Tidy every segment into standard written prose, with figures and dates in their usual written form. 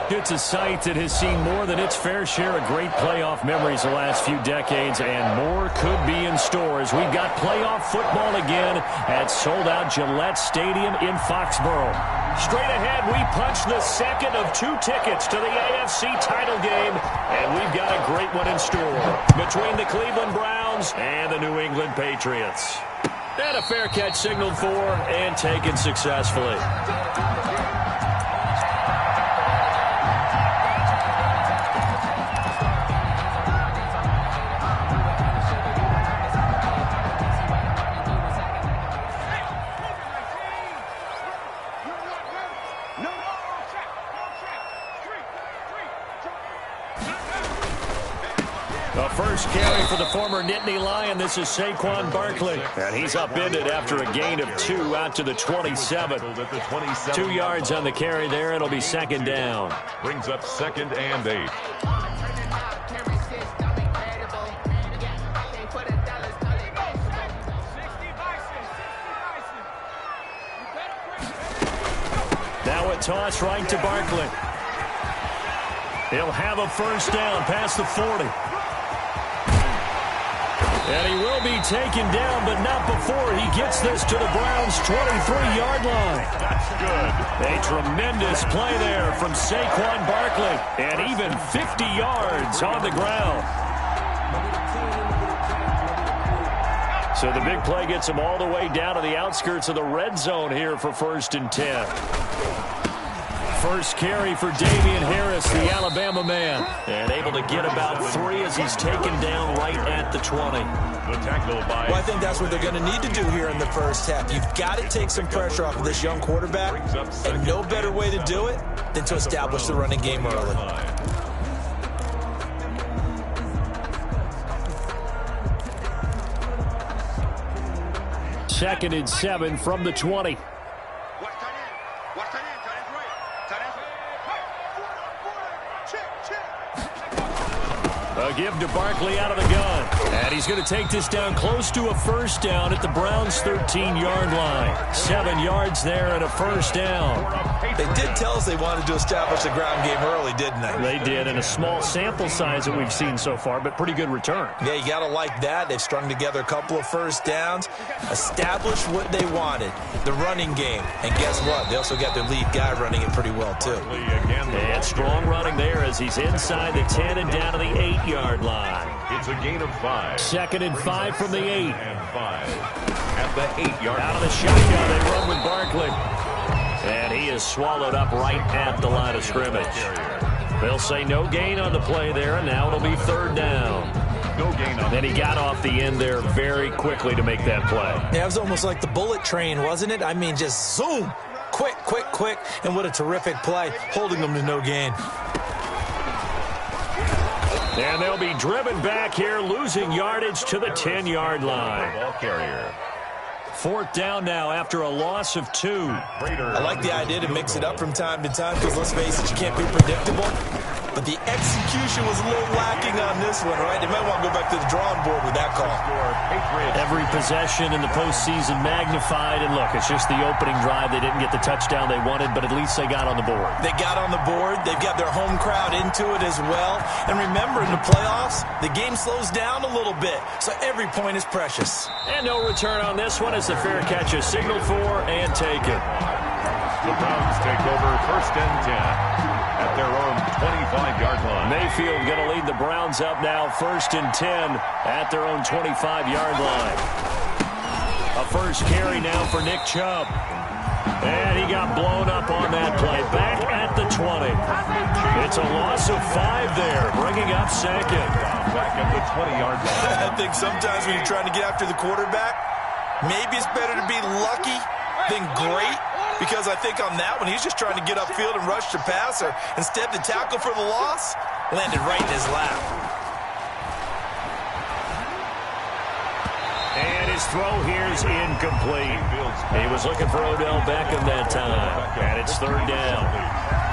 It's a site that has seen more than its fair share of great playoff memories the last few decades, and more could be in store as we've got playoff football again at sold-out Gillette Stadium in Foxborough. Straight ahead, we punch the second of 2 tickets to the AFC title game, and we've got a great one in store between the Cleveland Browns and the New England Patriots. And a fair catch signaled for and taken successfully. The first carry for the former Nittany Lion. This is Saquon Barkley. And he's upended after a gain of 2 out to the 27. 2 yards on the carry there. It'll be second down. Brings up 2nd and 8. Now a toss right to Barkley. He'll have a first down past the 40. And he will be taken down, but not before he gets this to the Browns' 23-yard line. That's good. A tremendous play there from Saquon Barkley, and even 50 yards on the ground. So the big play gets him all the way down to the outskirts of the red zone here for 1st and 10. First carry for Damian Harris, the Alabama man. And able to get about 3 as he's taken down right at the 20. The tackle by... Well, I think that's what they're going to need to do here in the first half. You've got to take some pressure off of this young quarterback. And no better way to do it than to establish the running game early. 2nd and 7 from the 20. A give to Barkley out of the gun. And he's going to take this down close to a first down at the Browns' 13-yard line. 7 yards there and a first down. They did tell us they wanted to establish the ground game early, didn't they? They did, in a small sample size that we've seen so far, but pretty good return. Yeah, you got to like that. They've strung together a couple of first downs, established what they wanted, the running game. And guess what? They also got their lead guy running it pretty well, too. And strong running there as he's inside the 10 and down to the 8-yard line. It's a gain of 5. 2nd and 5 from the 8. And 5 at the 8-yard line. Out of the shotgun, they run with Barkley. And he is swallowed up right at the line of scrimmage. They'll say no gain on the play there, and now it'll be 3rd down. No gain on. Then he got off the end there very quickly to make that play. Yeah, it was almost like the bullet train, wasn't it? I mean, just zoom. Quick, quick, quick. And what a terrific play, holding them to no gain. And they'll be driven back here, losing yardage to the 10-yard line. Ball carrier. 4th down now after a loss of 2. I like the idea to mix it up from time to time because, let's face it, you can't be predictable. But the execution was a little lacking on this one, right? They might want to go back to the drawing board with that call. Every possession in the postseason magnified. And look, it's just the opening drive. They didn't get the touchdown they wanted, but at least they got on the board. They got on the board. They've got their home crowd into it as well. And remember, in the playoffs, the game slows down a little bit. So every point is precious. And no return on this one as the fair catch is signaled for and taken. The Browns take over 1st and 10. At their own 25-yard line. Mayfield going to lead the Browns up now, 1st and 10 at their own 25-yard line. A first carry now for Nick Chubb. And he got blown up on that play. Back at the 20. It's a loss of 5 there, bringing up 2nd. Back at the 20-yard line. I think sometimes when you're trying to get after the quarterback, maybe it's better to be lucky than great. Because I think on that one, he's just trying to get upfield and rush the passer. Instead, the tackle for the loss landed right in his lap. And his throw here is incomplete. He was looking for Odell Beckham that time. And it's 3rd down.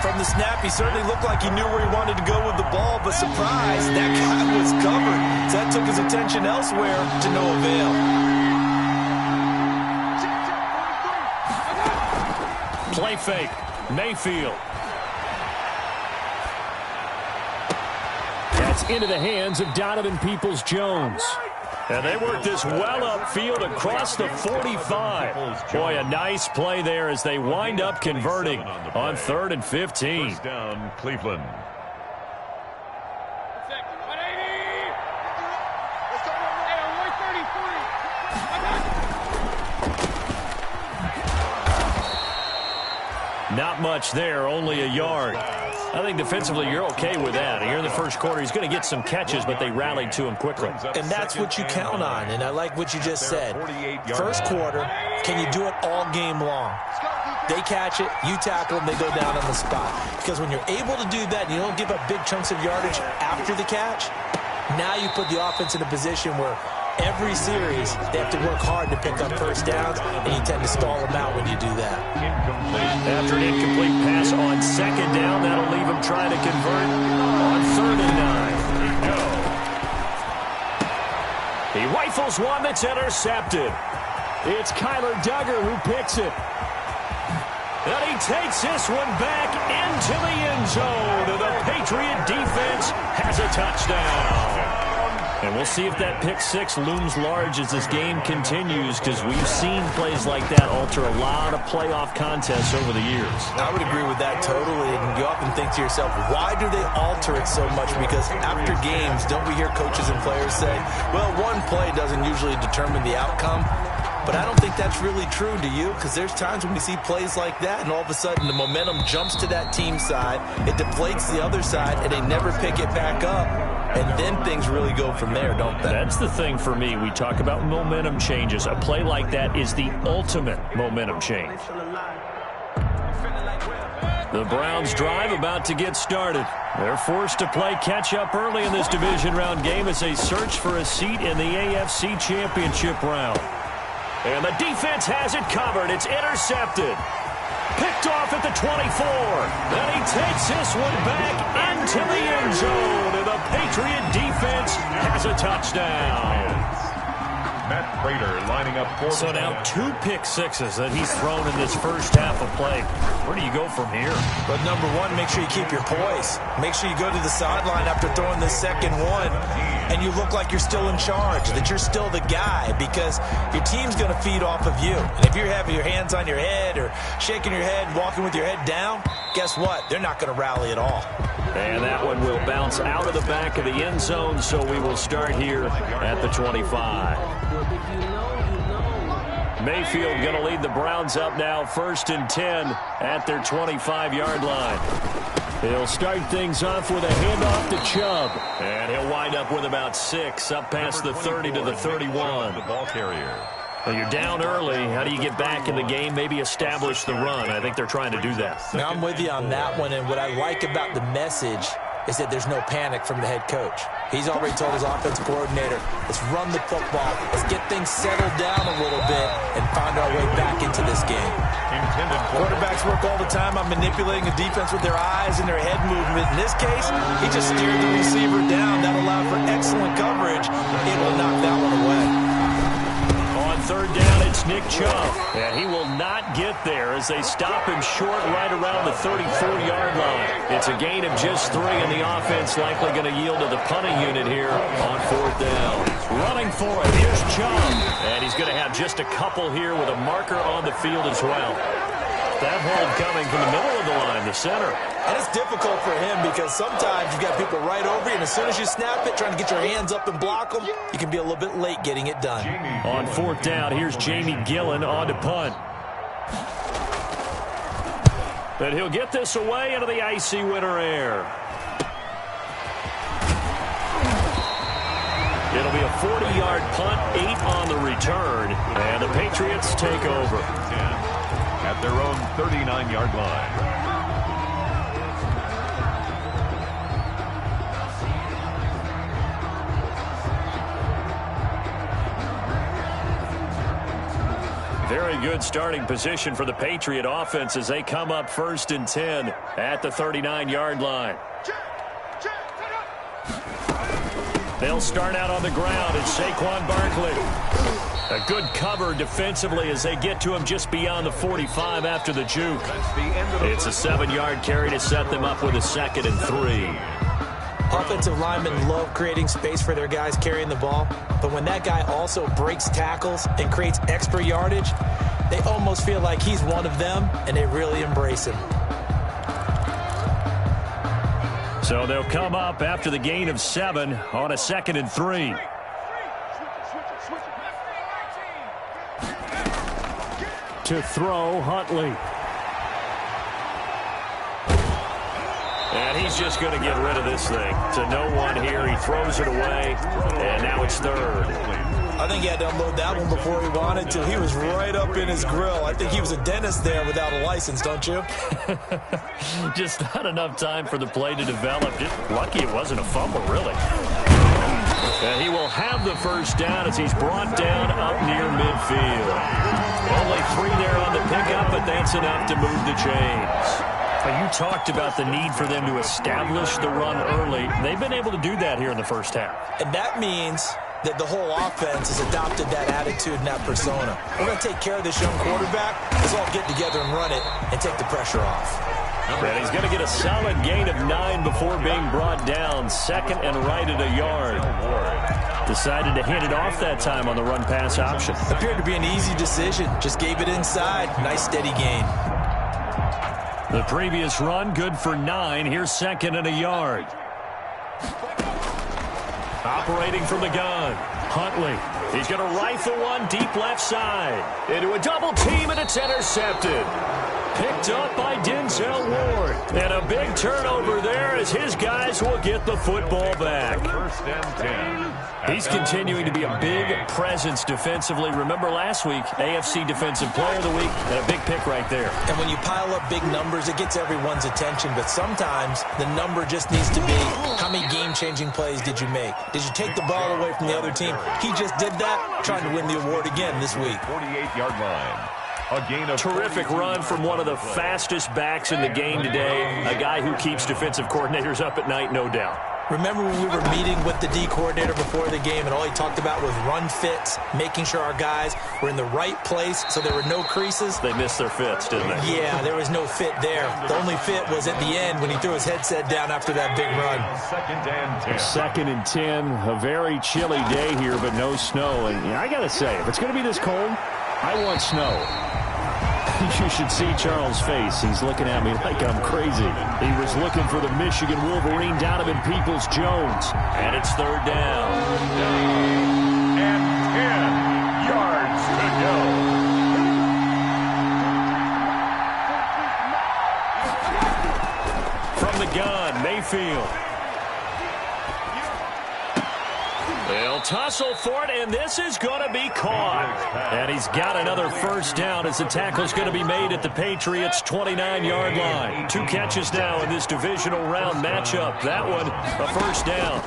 From the snap, he certainly looked like he knew where he wanted to go with the ball, but surprise, that guy was covered. So that took his attention elsewhere to no avail. Play fake. Mayfield. That's into the hands of Donovan Peoples-Jones. And they work this well upfield across the 45. Boy, a nice play there as they wind up converting on 3rd and 15. First down, Cleveland. Not much there, only a yard. I think defensively you're okay with that. Here in the first quarter, he's going to get some catches, but they rallied to him quickly. And that's what you count on, and I like what you just said. First quarter, can you do it all game long? They catch it, you tackle them, they go down on the spot. Because when you're able to do that, and you don't give up big chunks of yardage after the catch, now you put the offense in a position where every series they have to work hard to pick up first downs, and you tend to stall them out when you do that. After an incomplete pass on 2nd down, that'll leave him trying to convert on 3rd and 9. He rifles one that's intercepted. It's Kyler Duggar who picks it. And he takes this one back into the end zone. And the Patriot defense has a touchdown. And we'll see if that pick six looms large as this game continues, because we've seen plays like that alter a lot of playoff contests over the years. I would agree with that totally. And you often think to yourself, why do they alter it so much? Because after games, don't we hear coaches and players say, well, one play doesn't usually determine the outcome? But I don't think that's really true, do you? Because there's times when we see plays like that, and all of a sudden the momentum jumps to that team side, it deflates the other side, and they never pick it back up. And then things really go from there, don't they? That's the thing for me. We talk about momentum changes. A play like that is the ultimate momentum change. The Browns drive about to get started. They're forced to play catch-up early in this division round game as they search for a seat in the AFC Championship round. And the defense has it covered. It's intercepted. Picked off at the 24. Then he takes this one back into the end zone. And the Patriot defense has a touchdown. Matt Prater lining up for So now 2 pick sixes that he's thrown in this first half of play. Where do you go from here? But number one, make sure you keep your poise. Make sure you go to the sideline after throwing the second one, and you look like you're still in charge, that you're still the guy, because your team's going to feed off of you. And if you're having your hands on your head or shaking your head and walking with your head down, guess what? They're not going to rally at all. And that one will bounce out of the back of the end zone, so we will start here at the 25. Mayfield going to lead the Browns up now, 1st and 10 at their 25-yard line. He'll start things off with a handoff to Chubb. And he'll wind up with about 6 up past the 30 to the 31. The ball carrier. Well, you're down early. How do you get back in the game, maybe establish the run? I think they're trying to do that. Now, I'm with you on that one, and what I like about the message is that there's no panic from the head coach. He's already told his offensive coordinator, let's run the football, let's get things settled down a little bit and find our way back into this game. Quarterbacks work all the time on manipulating the defense with their eyes and their head movement. In this case, he just steered the receiver down. That allowed for excellent coverage. Able to knock that one away. On 3rd down, it's Nick Chubb. And he will not get there as they stop him short right around the 34-yard line. It's a gain of just 3, and the offense likely going to yield to the punting unit here on 4th down. Running for it, here's Chubb. And he's going to have just a couple here with a marker on the field as well. That hold coming from the middle of the line, the center. And it's difficult for him because sometimes you've got people right over you, and as soon as you snap it, trying to get your hands up and block them, you can be a little bit late getting it done. On 4th down, here's Jamie Gillen on to punt. And he'll get this away into the icy winter air. It'll be a 40-yard punt, 8 on the return, and the Patriots take over. At their own 39-yard line. Very good starting position for the Patriot offense as they come up 1st and 10 at the 39-yard line. They'll start out on the ground. It's Saquon Barkley. A good cover defensively as they get to him just beyond the 45 after the juke. It's a 7-yard carry to set them up with a 2nd and 3. Offensive linemen love creating space for their guys carrying the ball, but when that guy also breaks tackles and creates extra yardage, they almost feel like he's one of them, and they really embrace him. So they'll come up after the gain of 7 on a 2nd and 3. To throw, Huntley. And he's just going to get rid of this thing. To no one here. He throws it away, and now it's 3rd. I think he had to unload that one before he wanted to. He was right up in his grill. I think he was a dentist there without a license, don't you? Just not enough time for the play to develop. Just lucky it wasn't a fumble, really. And he will have the first down as he's brought down up near midfield. Only 3 there on the pickup, but that's enough to move the chains. You talked about the need for them to establish the run early. They've been able to do that here in the first half. And that means that the whole offense has adopted that attitude and that persona. We're going to take care of this young quarterback. Let's all get together and run it and take the pressure off. And he's going to get a solid gain of 9 before being brought down. 2nd and right at a yard. Decided to hand it off that time on the run-pass option. Appeared to be an easy decision. Just gave it inside. Nice steady gain. The previous run, good for 9. Here's 2nd and a yard. Operating from the gun, Huntley. He's going to rifle one deep left side. Into a double team, and it's intercepted. Picked up by Denzel Ward. And a big turnover there as his guys will get the football back. 1st and 10. He's continuing to be a big presence defensively. Remember last week, AFC Defensive Player of the Week, and a big pick right there. And when you pile up big numbers, it gets everyone's attention. But sometimes the number just needs to be, how many game-changing plays did you make? Did you take the ball away from the other team? He just did that, trying to win the award again this week. 48-yard line. A gain of terrific run from one of the fastest backs in the game today. A guy who keeps defensive coordinators up at night, no doubt. Remember when we were meeting with the D coordinator before the game and all he talked about was run fits, making sure our guys were in the right place so there were no creases? They missed their fits, didn't they? Yeah, there was no fit there. The only fit was at the end when he threw his headset down after that big run. 2nd and 10. 2nd and 10. A very chilly day here, but no snow. And I got to say, if it's going to be this cold, I want snow. You should see Charles' face. He's looking at me like I'm crazy. He was looking for the Michigan Wolverine Donovan Peoples-Jones. And it's 3rd down. And 10 yards to go. From the gun, Mayfield. They'll tussle for it, and this is going to be caught. And he's got another first down as the tackle's going to be made at the Patriots' 29-yard line. 2 catches now in this divisional round matchup. That one, a first down.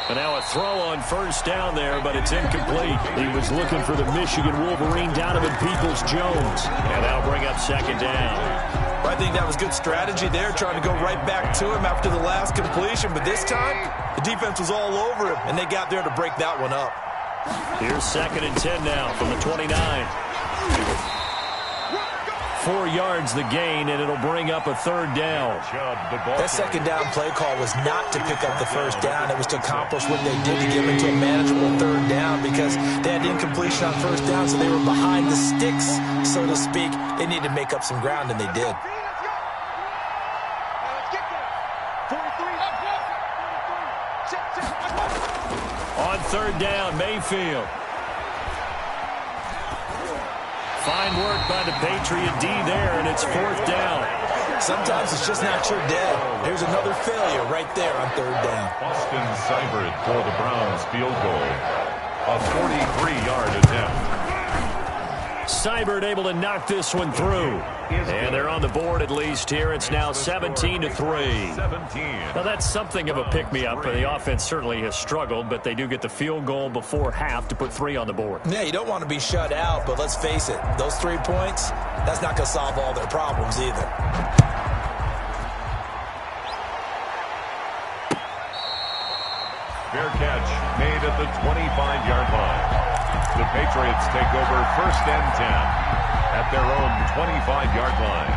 And now a throw on first down there, but it's incomplete. He was looking for the Michigan Wolverine Donovan Peoples-Jones. And that'll bring up 2nd down. I think that was good strategy there, trying to go right back to him after the last completion. But this time, the defense was all over him, and they got there to break that one up. Here's 2nd and 10 now from the 29. 4 yards the gain, and it'll bring up a 3rd down. That 2nd down play call was not to pick up the first down. It was to accomplish what they did to get into a manageable 3rd down because they had incompletion on first down, so they were behind the sticks, so to speak. They needed to make up some ground, and they did. On 3rd down, Mayfield. Fine work by the Patriot D there, and it's 4th down. Sometimes it's just not your day. There's another failure right there on 3rd down. Austin Seibert for the Browns field goal. A 43-yard attempt. Seibert able to knock this one through. And they're on the board at least here. It's now 17-3. Now that's something of a pick-me-up. The offense certainly has struggled, but they do get the field goal before half to put 3 on the board. Yeah, you don't want to be shut out, but let's face it, those 3 points, that's not going to solve all their problems either. Fair catch made at the 25-yard line. The Patriots take over 1st and 10 at their own 25-yard line.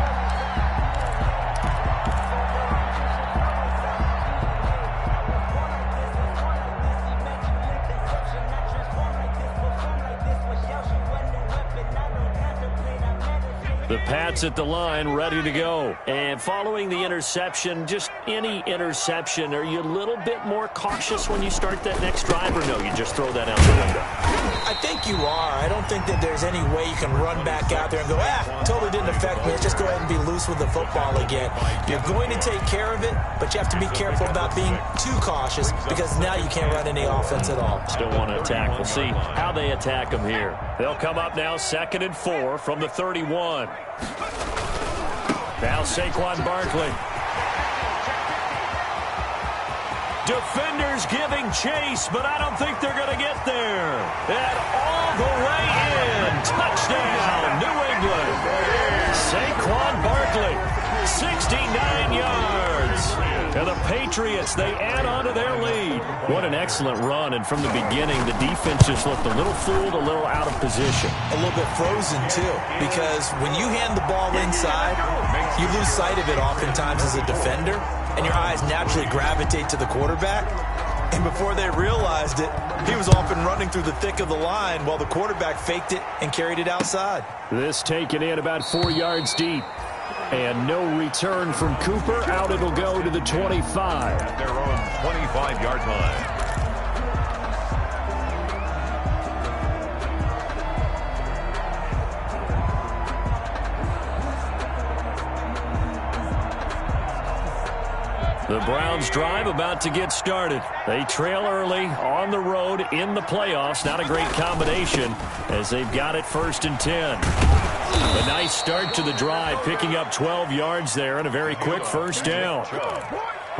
The Pats at the line, ready to go. And following the interception, just any interception, are you a little bit more cautious when you start that next drive, or no, you just throw that out the window? I think you are. I don't think that there's any way you can run back out there and go, totally didn't affect me. Let's just go ahead and be loose with the football again. You're going to take care of it, but you have to be careful about being too cautious because now you can't run any offense at all. Still want to attack. We'll see how they attack them here. They'll come up now 2nd and 4 from the 31. Now Saquon Barkley. Defenders giving chase, but I don't think they're going to get there. And all the way in. Touchdown, New England. Saquon Barkley, 69 yards. And the Patriots, they add on to their lead. What an excellent run. And from the beginning, the defense just looked a little fooled, a little out of position. A little bit frozen, too, because when you hand the ball inside, you lose sight of it oftentimes as a defender, and your eyes naturally gravitate to the quarterback. And before they realized it, he was off and running through the thick of the line while the quarterback faked it and carried it outside. This taken in about 4 yards deep. And no return from Cooper. Out it'll go to the 25. At their own 25-yard line. The Browns drive about to get started. They trail early on the road in the playoffs. Not a great combination as they've got it 1st and 10. A nice start to the drive, picking up 12 yards there and a very quick 1st down.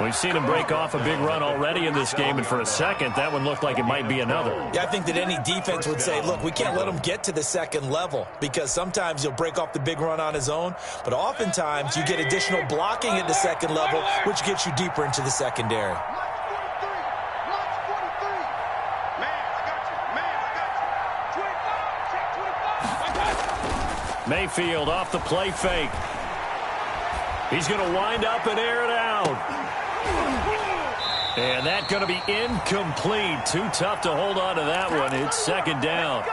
We've seen him break off a big run already in this game, and for a second, that one looked like it might be another. Yeah, I think that any defense would say, look, we can't let him get to the 2nd level because sometimes he'll break off the big run on his own, but oftentimes you get additional blocking at the 2nd level, which gets you deeper into the secondary. Mayfield off the play fake. He's going to wind up and air it out. And that's going to be incomplete. Too tough to hold on to that one. It's 2nd down.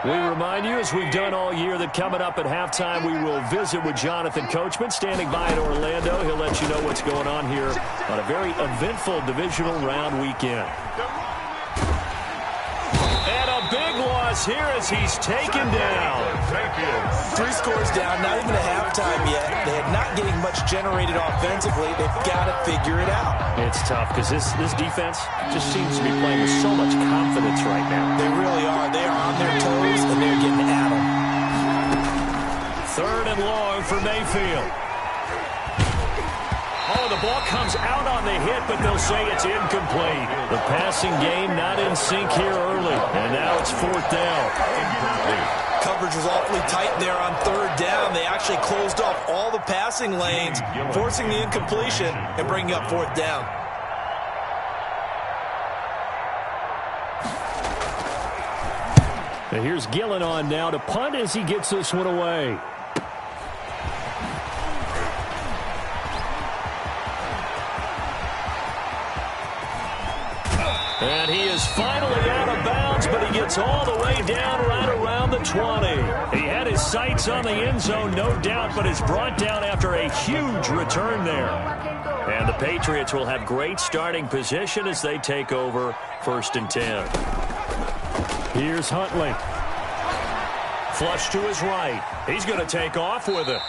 We remind you, as we've done all year, that coming up at halftime, we will visit with Jonathan Coachman, standing by in Orlando. He'll let you know what's going on here on a very eventful divisional round weekend. And a big loss here as he's taken down. 3 scores down, not even a halftime yet. They're not getting much generated offensively. They've got to figure it out. It's tough because this defense just seems to be playing with so much confidence right now. They really are. They are on their toes, and they're getting at them. 3rd and long for Mayfield. Oh, the ball comes out on the hit, but they'll say it's incomplete. The passing game not in sync here early, and now it's 4th down. Coverage was awfully tight there on 3rd down. They actually closed off all the passing lanes, forcing the incompletion and bringing up 4th down. And here's Gillen on now to punt as he gets this one away. And he is finally out of bounds, but he gets all the way down right around the 20. He had his sights on the end zone, no doubt, but is brought down after a huge return there. And the Patriots will have great starting position as they take over 1st and 10. Here's Huntley. Flush to his right. He's going to take off with it.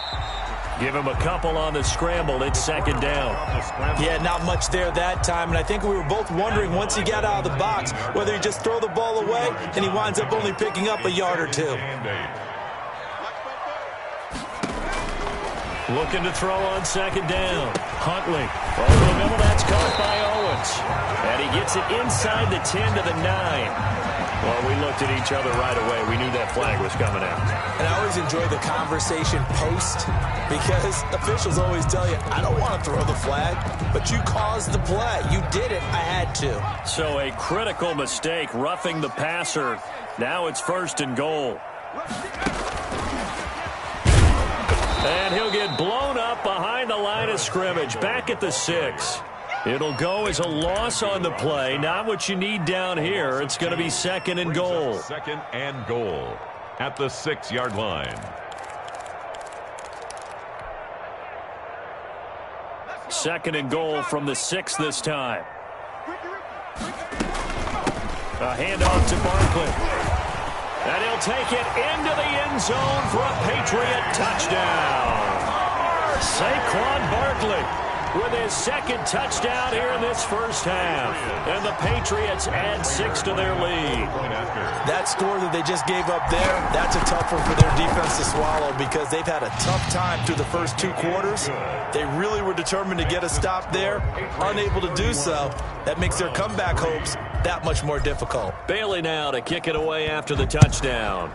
Give him a couple on the scramble. It's 2nd down. Yeah, not much there that time. And I think we were both wondering once he got out of the box whether he just throw the ball away and he winds up only picking up a yard or 2. Looking to throw on 2nd down. Huntley. Over the middle, that's caught by Owens. And he gets it inside the 10 to the 9. Well, we looked at each other right away. We knew that flag was coming out. And I always enjoy the conversation post because officials always tell you, I don't want to throw the flag, but you caused the play. You did it. I had to. So a critical mistake, roughing the passer. Now it's 1st and goal. And he'll get blown up behind the line of scrimmage. Back at the 6. It'll go as a loss on the play. Not what you need down here. It's going to be 2nd and goal. 2nd and goal at the 6-yard line. 2nd and goal from the 6 this time. A handoff to Barkley. And he'll take it into the end zone for a Patriot touchdown. Saquon Barkley with his 2nd touchdown here in this first half. And the Patriots add 6 to their lead. That score that they just gave up there, that's a tough one for their defense to swallow because they've had a tough time through the first 2 quarters. They really were determined to get a stop there, unable to do so. That makes their comeback hopes that much more difficult. Bailey now to kick it away after the touchdown.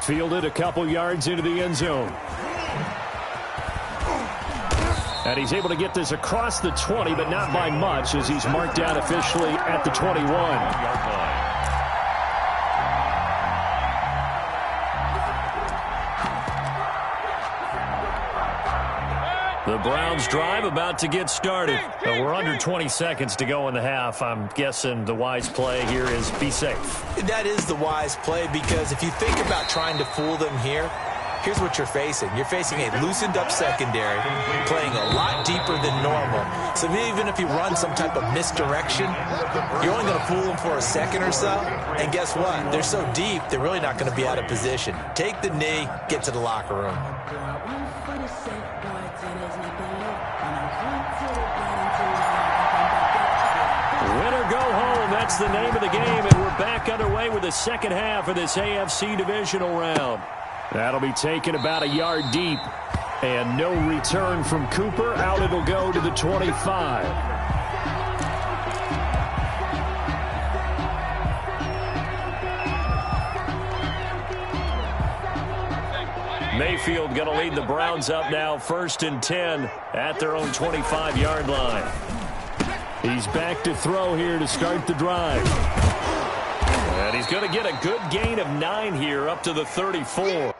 Fielded a couple yards into the end zone. And he's able to get this across the 20, but not by much as he's marked down officially at the 21. The Browns drive about to get started. But we're under 20 seconds to go in the half. I'm guessing the wise play here is be safe. That is the wise play because if you think about trying to fool them here, here's what you're facing. You're facing a loosened-up secondary, playing a lot deeper than normal. So even if you run some type of misdirection, you're only going to fool them for a second or so. And guess what? They're so deep, they're really not going to be out of position. Take the knee, get to the locker room. Win or go home, that's the name of the game, and we're back underway with the second half of this AFC divisional round. That'll be taken about a yard deep. And no return from Cooper. Out it'll go to the 25. Mayfield going to lead the Browns up now 1st and 10 at their own 25-yard line. He's back to throw here to start the drive. And he's going to get a good gain of 9 here up to the 34.